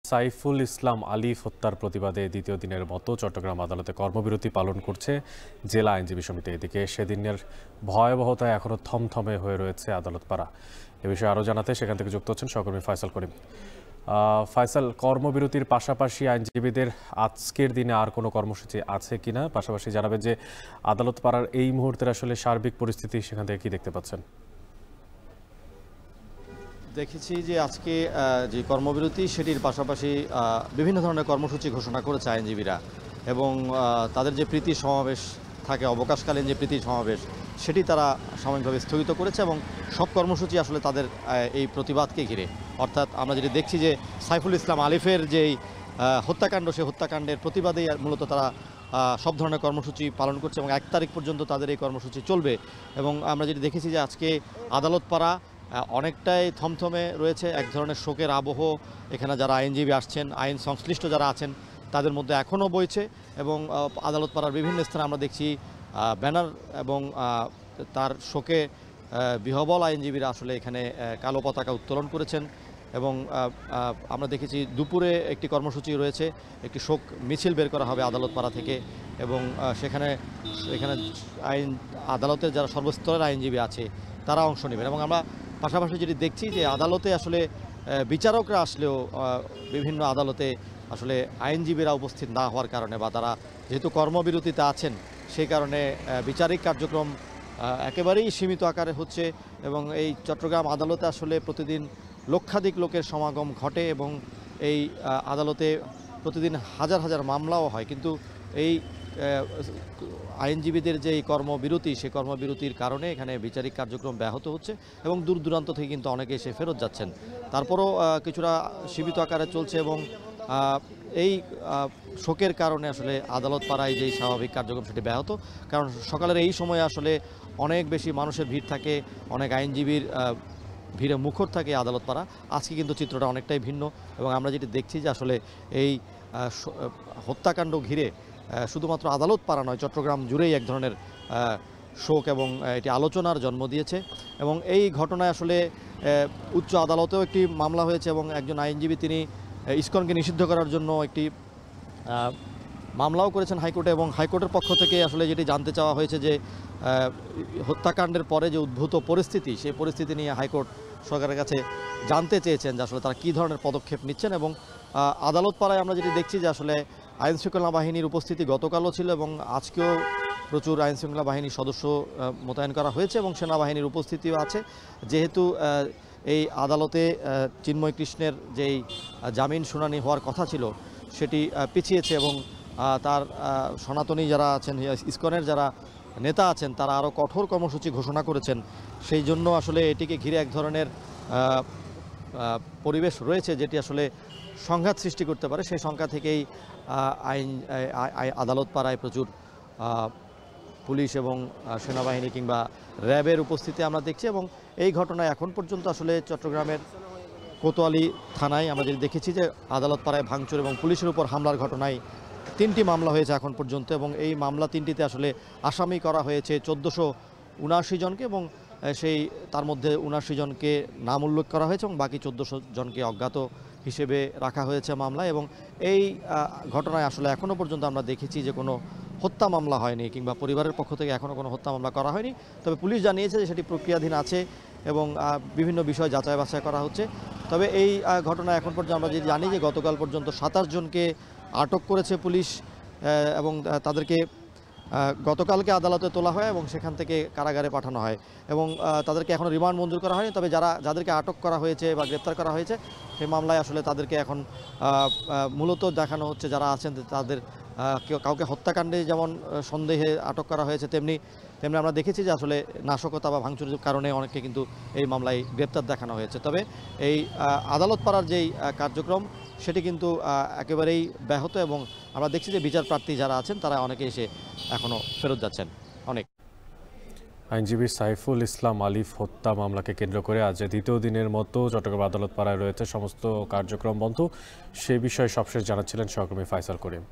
সাইফুল ইসলাম আলিফ হত্যার প্রতিবাদে দ্বিতীয় দিনের মতো চট্টগ্রাম আদালতে কর্মবিরতি পালন করছে জেলা আইনজীবী সমিতি। এদিকে সেদিনের ভয়াবহতায় এখনও থমথমে হয়ে রয়েছে আদালতপাড়া। এ বিষয়ে আরও জানাতে সেখান থেকে যুক্ত হচ্ছেন সহকর্মী ফয়সাল করিম। ফয়সাল, কর্মবিরতির পাশাপাশি আইনজীবীদের আজকের দিনে আর কোনো কর্মসূচি আছে কিনা, পাশাপাশি জানাবেন যে আদালতপাড়ার এই মুহূর্তের আসলে সার্বিক পরিস্থিতি সেখান থেকে কি দেখতে পাচ্ছেন? দেখেছি যে আজকে যে কর্মবিরতি সেটির পাশাপাশি বিভিন্ন ধরনের কর্মসূচি ঘোষণা করেছে আইনজীবীরা, এবং তাদের যে প্রীতি সমাবেশ থাকে, অবকাশকালীন যে প্রীতি সমাবেশ, সেটি তারা সাময়িকভাবে স্থগিত করেছে এবং সব কর্মসূচি আসলে তাদের এই প্রতিবাদকে ঘিরে। অর্থাৎ আমরা যেটি দেখছি যে সাইফুল ইসলাম আলিফের যেই হত্যাকাণ্ড, সেই হত্যাকাণ্ডের প্রতিবাদেই মূলত তারা সব ধরনের কর্মসূচি পালন করছে এবং 1 তারিখ পর্যন্ত তাদের এই কর্মসূচি চলবে। এবং আমরা যেটি দেখেছি যে আজকে আদালতপাড়া অনেকটাই থমথমে রয়েছে, এক ধরনের শোকের আবহ এখানে যারা আইনজীবী আসছেন, আইন সংশ্লিষ্ট যারা আছেন তাদের মধ্যে এখনও বইছে। এবং আদালতপাড়ার বিভিন্ন স্থানে আমরা দেখছি ব্যানার এবং তার শোকে বিহবল আইনজীবীরা আসলে এখানে কালো পতাকা উত্তোলন করেছেন। এবং আমরা দেখেছি দুপুরে একটি কর্মসূচি রয়েছে, একটি শোক মিছিল বের করা হবে আদালতপাড়া থেকে, এবং এখানে আদালতের যারা সর্বস্তরের আইনজীবী আছে তারা অংশ নেবেন। এবং আমরা পাশাপাশি যেটি দেখছি যে আদালতে আসলে বিচারকরা আসলেও বিভিন্ন আদালতে আসলে আইনজীবীরা উপস্থিত না হওয়ার কারণে বা তারা যেহেতু কর্মবিরতিতে আছেন সেই কারণে বিচারিক কার্যক্রম একেবারেই সীমিত আকারে হচ্ছে। এবং এই চট্টগ্রাম আদালতে আসলে প্রতিদিন লক্ষাধিক লোকের সমাগম ঘটে এবং এই আদালতে প্রতিদিন হাজার হাজার মামলাও হয়, কিন্তু এই আইনজীবীদের যে এই কর্মবিরতি, সেই কর্মবিরতির কারণে এখানে বিচারিক কার্যক্রম ব্যাহত হচ্ছে এবং দূর দূরান্ত থেকে কিন্তু অনেকে এসে ফেরত যাচ্ছেন। তারপরও কিছুটা সীমিত আকারে চলছে এবং এই শোকের কারণে আসলে আদালতপাড়ায় যেই স্বাভাবিক কার্যক্রম সেটি ব্যাহত, কারণ সকালের এই সময়ে আসলে অনেক বেশি মানুষের ভিড় থাকে, অনেক আইনজীবীর ভিড়ে মুখর থাকে আদালতপাড়া। আজকে কিন্তু চিত্রটা অনেকটাই ভিন্ন এবং আমরা যেটি দেখছি যে আসলে এই হত্যাকাণ্ড ঘিরে শুধুমাত্র আদালতপাড়া নয়, চট্টগ্রাম জুড়েই এক ধরনের শোক এবং এটি আলোচনার জন্ম দিয়েছে। এবং এই ঘটনায় আসলে উচ্চ আদালতেও একটি মামলা হয়েছে এবং একজন আইনজীবী তিনি ইসকনকে নিষিদ্ধ করার জন্য একটি মামলাও করেছেন হাইকোর্টে, এবং হাইকোর্টের পক্ষ থেকে আসলে যেটি জানতে চাওয়া হয়েছে যে হত্যাকাণ্ডের পরে যে উদ্ভূত পরিস্থিতি, সেই পরিস্থিতি নিয়ে হাইকোর্ট সরকারের কাছে জানতে চেয়েছেন যে আসলে তারা কী ধরনের পদক্ষেপ নিচ্ছেন। এবং আদালতপাড়ায় আমরা যেটি দেখছি যে আসলে আইনশৃঙ্খলা বাহিনীর উপস্থিতি গতকালও ছিল এবং আজকেও প্রচুর আইনশৃঙ্খলা বাহিনীর সদস্য মোতায়েন করা হয়েছে এবং সেনাবাহিনীর উপস্থিতিও আছে। যেহেতু এই আদালতে চিন্ময় কৃষ্ণের যেই জামিন শুনানি হওয়ার কথা ছিল সেটি পিছিয়েছে এবং তার সনাতনী যারা আছেন, ইসকনের যারা নেতা আছেন, তারা আরও কঠোর কর্মসূচি ঘোষণা করেছেন। সেই জন্য আসলে এটিকে ঘিরে এক ধরনের পরিবেশ রয়েছে যেটি আসলে সংঘাত সৃষ্টি করতে পারে। সেই সংখ্যা থেকেই আদালতপাড়ায় প্রচুর পুলিশ এবং সেনাবাহিনী কিংবা র্যাবের উপস্থিতি আমরা দেখছি। এবং এই ঘটনায় এখন পর্যন্ত আসলে চট্টগ্রামের কোতোয়ালি থানায় আমরা যেটি দেখেছি যে আদালতপাড়ায় ভাঙচুর এবং পুলিশের উপর হামলার ঘটনায় 3টি মামলা হয়েছে এখন পর্যন্ত, এবং এই মামলা 3টিতে আসলে আসামি করা হয়েছে 1479 জনকে, এবং তার মধ্যে 79 জনকে নাম উল্লেখ করা হয়েছে এবং বাকি 1400 জনকে অজ্ঞাত হিসেবে রাখা হয়েছে মামলায়। এবং এই ঘটনায় আসলে এখনও পর্যন্ত আমরা দেখেছি যে কোনো হত্যা মামলা হয়নি কিংবা পরিবারের পক্ষ থেকে এখনও কোনো হত্যা মামলা করা হয়নি। তবে পুলিশ জানিয়েছে যে সেটি প্রক্রিয়াধীন আছে এবং বিভিন্ন বিষয় যাচাই বাছাই করা হচ্ছে। তবে এই ঘটনা এখন পর্যন্ত আমরা যে জানি যে গতকাল পর্যন্ত 27 জনকে আটক করেছে পুলিশ এবং তাদেরকে গতকালকে আদালতে তোলা হয় এবং সেখান থেকে কারাগারে পাঠানো হয় এবং তাদেরকে এখনও রিমান্ড মঞ্জুর করা হয়নি। তবে যাদেরকে আটক করা হয়েছে বা গ্রেপ্তার করা হয়েছে সেই মামলায় আসলে তাদেরকে এখন মূলত দেখানো হচ্ছে যারা আছেন তাদের কাউকে হত্যাকাণ্ডে যেমন সন্দেহে আটক করা হয়েছে, তেমনি আমরা দেখেছি যে আসলে নাশকতা বা ভাঙচুরের কারণে অনেককে কিন্তু এই মামলায় গ্রেপ্তার দেখানো হয়েছে। তবে এই আদালতপাড়ার যেই কার্যক্রম সেটি কিন্তু একেবারেই ব্যাহত এবং আমরা দেখছি যে বিচার প্রার্থী যারা আছেন তারা অনেকে এসে এখনও ফেরত যাচ্ছেন। অনেক আইনজীবী সাইফুল ইসলাম আলিফ হত্যা মামলাকে কেন্দ্র করে আজ দ্বিতীয় দিনের মতো চট্টগ্রাম আদালতপাড়ায় রয়েছে সমস্ত কার্যক্রম বন্ধ। সে বিষয়ে সবশেষ জানাচ্ছিলেন সহকর্মী ফয়সাল করিম।